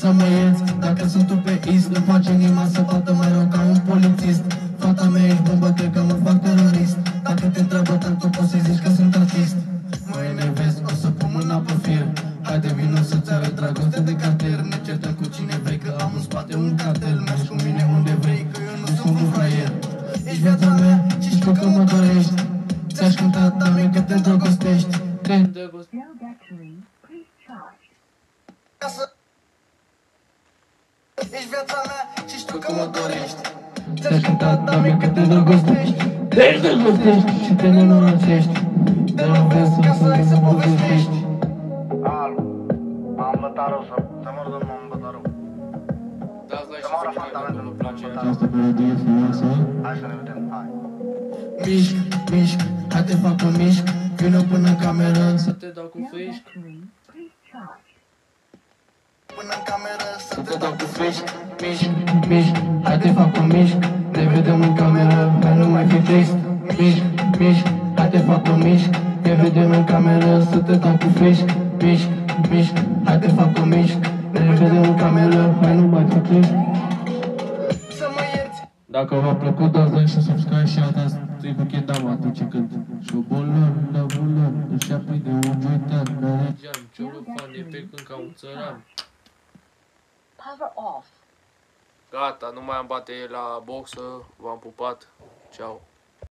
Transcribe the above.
Să mă ierți, dacă sunt tu pe is, nu face inima să bată mai rău ca un polițist. Fata mea ești bombă, cred că mă fac terorist. Dacă te întreabă tanto, poți să zici că sunt artist. Mă enervez, o să pun mâna pe fier. Haide vino să-ți arăt dragoste de cartier. Ne certăm cu cine vrei, că am în spate un cartel. Mergi cu mine unde vrei, că eu nu sunt un fraier. Ești viața mea și știu că mă dorești. Ți-aș cânta, Doamne, că te îndrăgostești. Te îndrăgostești. Ești viața mea și știu că mă dorești. Ți-aș cânta, Doamne, că te îndrăgostești. Te îndrăgostești și te nenorocești. Te lovesc ca să ai să povestești. Alu, am bătarul să mor de m-am bătarul. Să moară fantamentul, nu place. Această melodie frumoasă. Hai să ne vedem, hai. Mișc, mișc, hai te fac un mișc. Vină până în cameră să te dau cu frișc. Până în cameră să te dau cu frișc. Mișc, mișc, hai te fac un mișc. Ne vedem în cameră, hai nu mai fi trist. Mișc, mișc, hai te fac un mișc. Ne vedem în cameră să te dau cu frișc. Mișc, mișc, hai te fac un mișc. Ne vedem în cameră, hai nu mai fi trist. Să mă ierți. Dacă v-a plăcut, dați like și subscribe și atați buchet dama atunci când șobolon, la bulon, își aprinde un joitan, n-are geam, ciorofan, e pe când ca un țăran. Power off. Gata, nu mai am baterie la boxă, v-am pupat, ceau.